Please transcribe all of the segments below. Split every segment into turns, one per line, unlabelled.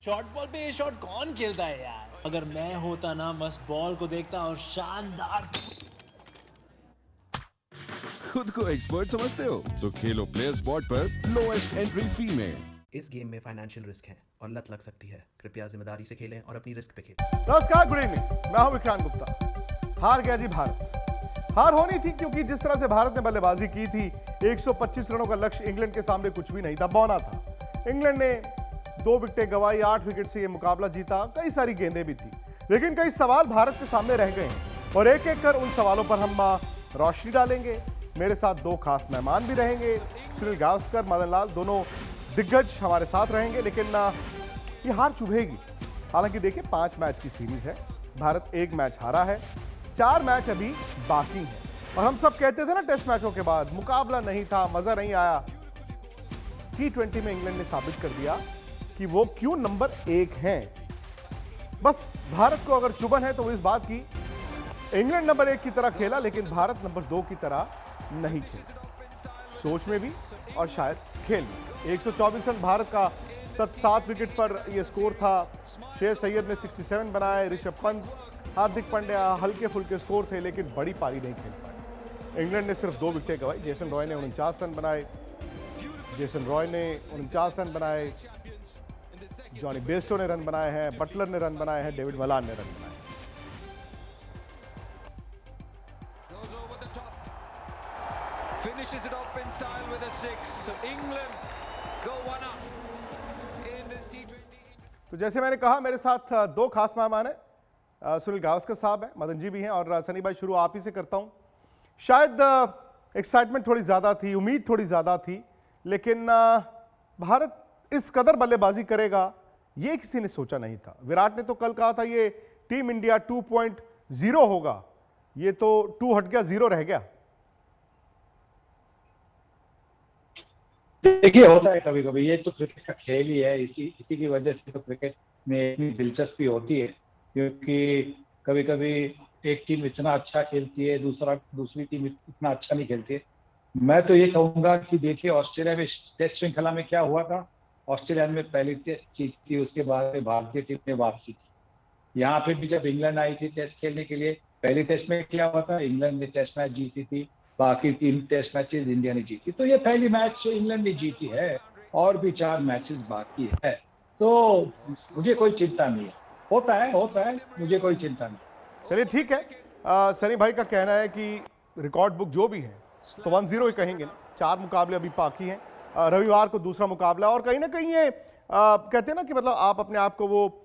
Short ball पे ये shot कौन खेलता है यार? अगर मैं होता ना, बस बॉल को देखता और शानदार।
खुद को एक्सपर्ट समझते हो तो खेलो प्लेयर स्पॉट पर लोएस्ट एंट्री फी में।
इस गेम में फाइनेंशियल रिस्क है और लत लग सकती है। कृपया जिम्मेदारी से खेलें और अपनी रिस्क पे खेलें।
नमस्कार, गुड इवनिंग। मैं हूं विक्रांत गुप्ता। हार गया जी भारत। हार होनी थी क्योंकि जिस तरह से भारत ने बल्लेबाजी की थी, 125 रनों का लक्ष्य इंग्लैंड के सामने कुछ भी नहीं था, बौना था। इंग्लैंड ने 2 विकेटें गंवाई, 8 विकेट से ये मुकाबला जीता। कई सारी गेंदें भी थी, लेकिन कई सवाल भारत के सामने रह गए हैं और एक एक कर उन सवालों पर हम रोशनी डालेंगे। मेरे साथ 2 खास मेहमान भी रहेंगे। सुनील गावस्कर, मदन लाल, दोनों दिग्गज हमारे साथ रहेंगे। लेकिन ये हार चुभेगी। हालांकि देखिए, 5 मैच की सीरीज है, भारत 1 मैच हारा है, 4 मैच अभी बाकी हैं। और हम सब कहते थे ना टेस्ट मैचों के बाद, मुकाबला नहीं था, मजा नहीं आया। T20 में इंग्लैंड ने साबित कर दिया कि वो क्यों नंबर 1 हैं। बस भारत को अगर चुभन है तो वो इस बात की, इंग्लैंड नंबर 1 की तरह खेला, लेकिन भारत नंबर 2 की तरह नहीं खेला। सोच में भी और शायद खेल में। 124 रन भारत का, 7 विकेट पर यह स्कोर था। शेर सैयद ने 67 बनाए, ऋषभ पंत, हार्दिक पांड्या हल्के फुल्के स्कोर थे, लेकिन बड़ी पारी नहीं खेल पाए। इंग्लैंड ने सिर्फ 2 विकेटें गंवाई। जेसन रॉय ने 49 रन बनाए, जॉनी बेस्टो ने रन बनाए हैं, बटलर ने रन बनाए हैं, डेविड मलान ने रन बनाए।
Finishes it off in style with a 6. So England go 1 up in this T20.
तो जैसे मैंने कहा, मेरे साथ 2 खास मेहमान हैं। सुनील गावस्कर साहब हैं, मदन जी भी हैं, और सनी भाई, शुरू आप ही से करता हूं। शायद एक्साइटमेंट थोड़ी ज़्यादा थी, उम्मीद थोड़ी ज़्यादा थी, लेकिन भारत इस कदर बल्लेबाजी करेगा ये किसी ने सोचा नहीं था। विराट ने तो कल कहा था ये टीम इंडिया 2.0 होगा, ये तो 2 हट गया, 0 रह गया।
देखिए, होता है कभी कभी, ये तो क्रिकेट का खेल ही है। इसी की वजह से तो क्रिकेट में इतनी दिलचस्पी होती है, क्योंकि कभी कभी एक टीम इतना अच्छा खेलती है, दूसरी टीम इतना अच्छा नहीं खेलती है। मैं तो ये कहूंगा कि देखिए, ऑस्ट्रेलिया में टेस्ट श्रृंखला में क्या हुआ था। ऑस्ट्रेलिया में पहली टेस्ट जीती थी, उसके बाद में भारतीय टीम ने वापसी की। यहाँ पे भी जब इंग्लैंड आई थी टेस्ट खेलने के लिए, पहली टेस्ट में क्या हुआ था, इंग्लैंड ने टेस्ट मैच जीती थी, बाकी 3 टेस्ट मैचेस इंडिया ने जीती। तो ये पहली मैच इंग्लैंड ने जीती है और भी 4 मैचेस बाकी है, तो मुझे कोई चिंता नहीं है। होता है, मुझे कोई चिंता नहीं।
चलिए ठीक है। सनी भाई का कहना है कि रिकॉर्ड बुक जो भी है तो 1-0 ही कहेंगे ना। 4 मुकाबले अभी बाकी हैं, रविवार को दूसरा मुकाबला, और कहीं ना कहीं ये कहते हैं ना कि मतलब आप अपने आप को वो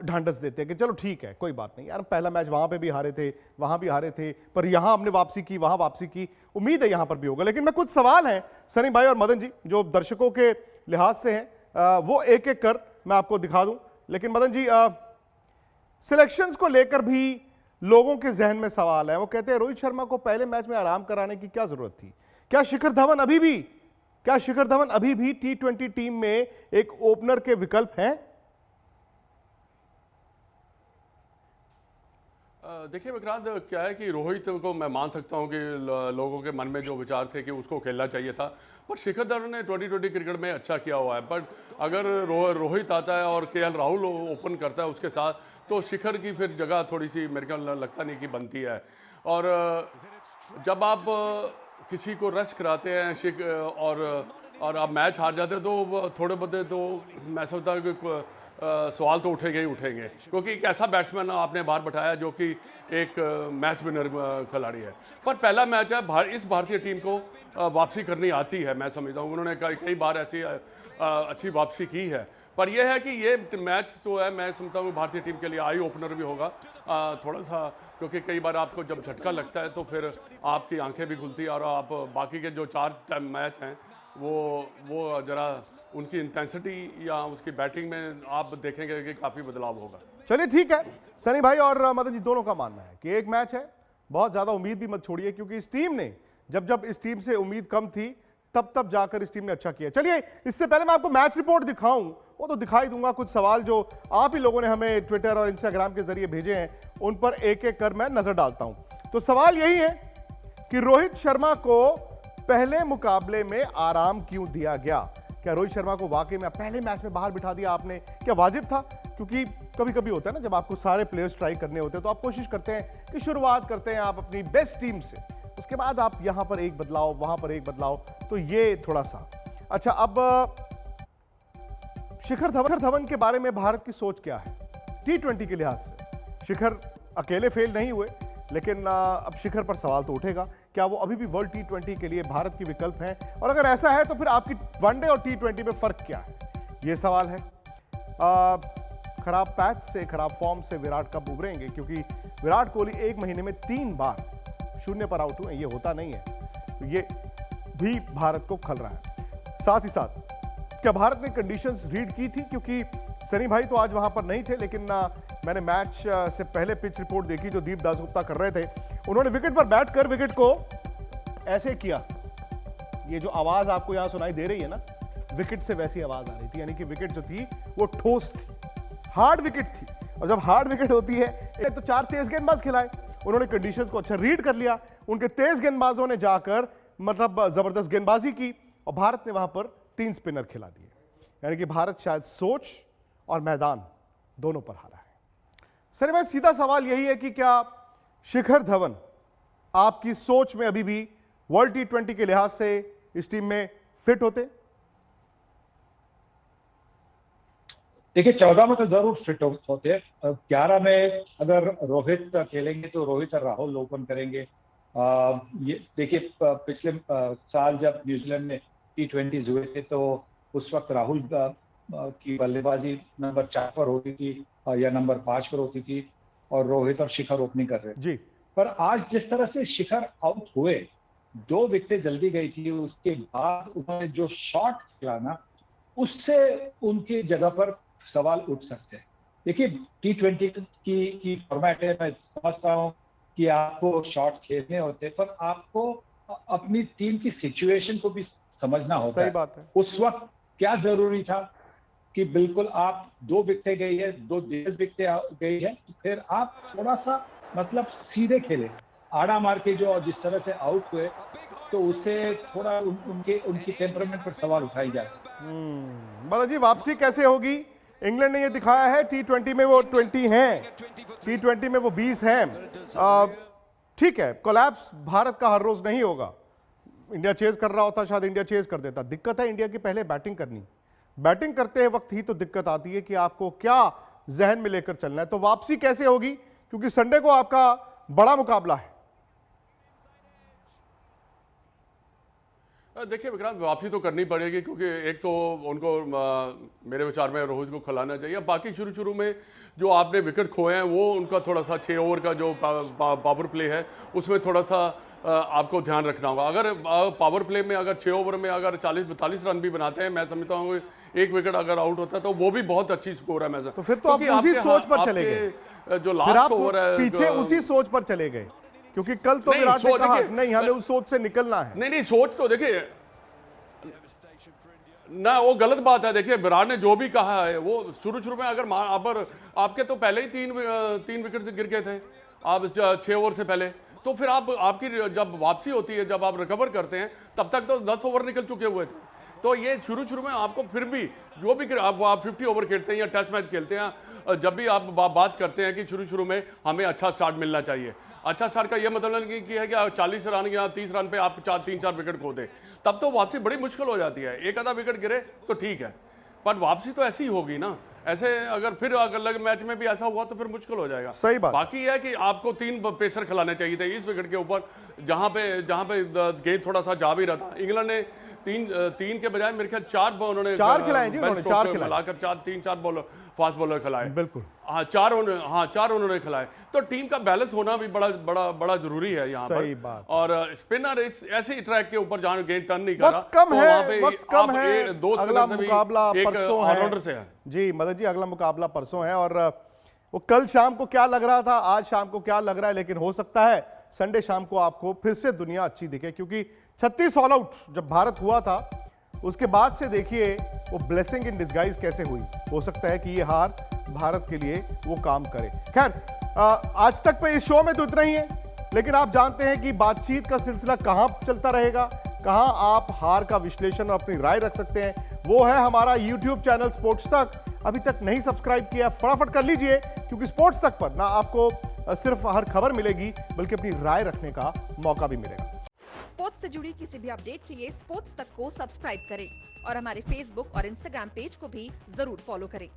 ढांढस देते हैं कि चलो ठीक है, कोई बात नहीं यार, पहला मैच वहाँ पे भी हारे थे, वहाँ भी हारे थे, पर यहाँ हमने वापसी की, वहाँ वापसी की, उम्मीद है यहाँ पर भी होगा। लेकिन मैं कुछ सवाल हैं सनी भाई और मदन जी, जो दर्शकों के लिहाज से हैं, वो एक एक कर मैं आपको दिखा दूं। लेकिन मदन जी, सिलेक्शंस को लेकर भी लोगों के जहन में सवाल है। वो कहते हैं रोहित शर्मा को पहले मैच में आराम कराने की क्या जरूरत थी? क्या शिखर धवन अभी भी T20 टीम में एक ओपनर के विकल्प हैं?
देखिए विक्रांत, क्या है कि रोहित को मैं मान सकता हूं कि लोगों के मन में जो विचार थे कि उसको खेलना चाहिए था, पर शिखर धवन ने 2020 क्रिकेट में अच्छा किया हुआ है। बट अगर रोहित आता है और KL राहुल ओपन करता है उसके साथ, तो शिखर की फिर जगह थोड़ी सी मेरे को लगता नहीं कि बनती है। और जब आप किसी को रेस्ट कराते हैं और आप मैच हार जाते हैं, तो थोड़े बहुत तो मैं समझता हूँ कि सवाल तो उठेंगे ही उठेंगे, क्योंकि एक ऐसा बैट्समैन आपने बाहर बैठाया जो कि एक मैच विनर खिलाड़ी है। पर पहला मैच है, इस भारतीय टीम को वापसी करनी आती है। मैं समझता हूँ उन्होंने कई बार ऐसी अच्छी वापसी की है, पर यह है कि ये मैच तो है, मैं समझता हूँ भारतीय टीम के लिए आई ओपनर भी होगा थोड़ा सा, क्योंकि कई बार आपको जब झटका लगता है तो फिर आपकी आंखें भी खुलती है, और आप बाकी के जो 4 मैच हैं वो जरा उनकी इंटेंसिटी या उसकी बैटिंग में आप देखेंगे कि काफ़ी बदलाव होगा।
चलिए ठीक है। सनी भाई और मदन जी दोनों का मानना है कि एक मैच है, बहुत ज़्यादा उम्मीद भी मत छोड़िए, क्योंकि इस टीम ने जब इस टीम से उम्मीद कम थी तब जाकर इस टीम ने अच्छा किया। चलिए, इससे पहले मैं आपको मैच रिपोर्ट दिखाऊं, वो तो दिखाई दूंगा। कुछ सवाल जो आप ही लोगों ने हमें ट्विटर और इंस्टाग्राम के जरिए भेजे हैं, उन पर एक एक कर मैं नजर डालता हूं। तो सवाल यही है कि रोहित शर्मा को पहले मुकाबले में आराम क्यों दिया गया? क्या रोहित शर्मा को वाकई में पहले मैच में बाहर बिठा दिया आपने, क्या वाजिब था? क्योंकि कभी कभी होता है ना, जब आपको सारे प्लेयर्स ट्राई करने होते हैं तो आप कोशिश करते हैं कि शुरुआत करते हैं आप अपनी बेस्ट टीम से, उसके बाद आप यहां पर एक बदलाव, वहां पर एक बदलाव, तो ये थोड़ा सा अच्छा। अब शिखर धवन के बारे में भारत की सोच क्या है T20 के लिहाज से? शिखर अकेले फेल नहीं हुए, लेकिन अब शिखर पर सवाल तो उठेगा, क्या वो अभी भी वर्ल्ड T20 के लिए भारत की विकल्प हैं? और अगर ऐसा है तो फिर आपकी वनडे और T20 में फर्क क्या है, ये सवाल है। खराब पैच से, खराब फॉर्म से विराट कब उभरेंगे? क्योंकि विराट कोहली एक महीने में 3 बार 0 पर आउट हुए, ये होता नहीं है, तो ये भी भारत को खल रहा है। साथ ही साथ क्या भारत ने कंडीशंस रीड की थी? क्योंकि सनी भाई तो आज वहां पर नहीं थे, लेकिन मैंने मैच से पहले पिच रिपोर्ट देखी जो दीप दासगुप्ता कर रहे थे। उन्होंने विकेट पर बैठ कर विकेट को ऐसे किया, ये जो आवाज आपको यहां सुनाई दे रही है ना, विकेट से वैसी आवाज आ रही थी, यानी कि विकेट जो थी वो ठोस थी, हार्ड विकेट थी। और जब हार्ड विकेट होती है तो 4 तेज गेंदबाज खिलाए, उन्होंने कंडीशंस को अच्छा रीड कर लिया, उनके तेज गेंदबाजों ने जाकर मतलब जबरदस्त गेंदबाजी की और भारत ने वहां पर 3 स्पिनर खिला दिए, यानी कि भारत शायद सोच और मैदान दोनों पर हारा है। सर भाई, सीधा सवाल यही है कि क्या शिखर धवन आपकी सोच में अभी भी वर्ल्ड T20 के लिहाज से इस टीम में फिट होते?
देखिए 14 में तो जरूर फिट होते। 11 में अगर रोहित खेलेंगे तो रोहित और राहुल ओपन करेंगे। ये देखिए पिछले साल जब न्यूजीलैंड में T20 हुए थे तो उस वक्त राहुल की बल्लेबाजी नंबर 4 पर होती थी या नंबर 5 पर होती थी और रोहित और शिखर ओपनिंग कर रहे
जी।
पर आज जिस तरह से शिखर आउट हुए, 2 विकेटें जल्दी गई थी, उसके बाद उन्होंने जो शॉट खेला ना, उससे उनकी जगह पर सवाल उठ सकते हैं। देखिए T20 की फॉर्मेट है, मैं समझता हूँ कि आपको शॉट्स खेलने होते, पर आपको अपनी टीम की सिचुएशन को भी समझना होता है।
सही बात है।
उस वक्त क्या जरूरी था कि बिल्कुल आप 2 विकेटें गई है, 2 तेज विकेटें गई है, तो फिर आप थोड़ा सा मतलब सीधे खेले, आड़ा मार के जो जिस तरह से आउट हुए, तो उससे थोड़ा उनकी टेम्परामेंट पर सवाल उठाई जा सकती।
बालाजी, वापसी कैसे होगी? इंग्लैंड ने ये दिखाया है T20 में वो 20 हैं, T20 में वो 20 हैं। ठीक है, कोलैप्स भारत का हर रोज नहीं होगा। इंडिया चेज कर रहा होता, शायद इंडिया चेज कर देता। दिक्कत है इंडिया की पहले बैटिंग करनी, बैटिंग करते वक्त ही तो दिक्कत आती है कि आपको क्या जहन में लेकर चलना है। तो वापसी कैसे होगी, क्योंकि संडे को आपका बड़ा मुकाबला है।
देखिए विक्रांत, वापसी तो करनी पड़ेगी, क्योंकि एक तो उनको मेरे विचार में रोहित को खिलाना चाहिए। बाकी शुरू में जो आपने विकेट खोए हैं वो उनका थोड़ा सा 6 ओवर का जो पावर प्ले है उसमें थोड़ा सा आपको ध्यान रखना होगा। अगर पावर प्ले में अगर 6 ओवर में अगर 40-42 रन भी बनाते हैं, मैं समझता हूँ 1 विकेट अगर आउट होता है तो वो भी बहुत अच्छी स्कोर है। मैं
तो फिर तो आप उसी सोच पर चले गए,
जो लास्ट ओवर है
पीछे उसी सोच पर चले गए, क्योंकि कल तो विराट ने कहा नहीं हमें उस सोच से निकलना है।
नहीं सोच तो देखिए ना, वो गलत बात है। देखिए विराट ने जो भी कहा है वो शुरू में अगर आपके तो पहले ही 3 विकेट से गिर गए थे आप 6 ओवर से पहले, तो फिर आपकी जब वापसी होती है, जब आप रिकवर करते हैं, तब तक तो 10 ओवर निकल चुके हुए थे। तो ये शुरू में आपको फिर भी जो भी आप 50 ओवर खेलते हैं या टेस्ट मैच खेलते हैं, जब भी आप बात करते हैं कि शुरू में हमें अच्छा स्टार्ट मिलना चाहिए। अच्छा स्टार्ट का ये मतलब नहीं कि है कि 40 रन या 30 रन पे आप 3-4 विकेट खो दें, तब तो वापसी बड़ी मुश्किल हो जाती है। एक आधा विकेट गिरे तो ठीक है, पर वापसी तो ऐसी ही होगी ना। ऐसे अगर फिर अगले मैच में भी ऐसा हुआ तो फिर मुश्किल हो जाएगा।
सही बात।
बाकी है कि आपको 3 पेसर खिलाने चाहिए थे इस विकेट के ऊपर, जहां पे गेंद थोड़ा सा जा भी रहा था। इंग्लैंड ने 3 के बजाय मेरे ख्याल 4 उन्होंने
4 खिलाए जी, उन्होंने 4 खिलाए,
मिलाकर 3-4 बॉलर फास्ट बॉलर खिलाए।
बिल्कुल,
हाँ 4 उन्होंने खिलाए। तो टीम का बैलेंस होना भी बड़ा जरूरी है यहाँ पर।
बात।
और स्पिनर ऐसे ट्रैक के ऊपर जहां गेंद टर्न नहीं कर रहा,
कम
तो
है,
वहां पे
वक्त कम है।
अगला मुकाबला
परसों
ऑलराउंडर से है
जी मदन जी, अगला मुकाबला परसों है। और वो कल शाम को क्या लग रहा था, आज शाम को क्या लग रहा है, लेकिन हो सकता है संडे शाम को आपको फिर से दुनिया अच्छी दिखे, क्योंकि 36 ऑल आउट जब भारत हुआ था उसके बाद से देखिए वो ब्लेसिंग इन डिस्गाइज कैसे हुई। हो सकता है कि ये हार भारत के लिए वो काम करे। खैर आज तक पे इस शो में तो इतना ही है, लेकिन आप जानते हैं कि बातचीत का सिलसिला कहां चलता रहेगा, कहां आप हार का विश्लेषण और अपनी राय रख सकते हैं, वो है हमारा YouTube चैनल स्पोर्ट्स तक। अभी तक नहीं सब्सक्राइब किया, फटाफट कर लीजिए, क्योंकि स्पोर्ट्स तक पर ना आपको सिर्फ हर खबर मिलेगी, बल्कि अपनी राय रखने का मौका भी मिलेगा।
स्पोर्ट्स से जुड़ी किसी भी अपडेट के लिए स्पोर्ट्स तक को सब्सक्राइब करें और हमारे फेसबुक और इंस्टाग्राम पेज को भी जरूर फॉलो करें।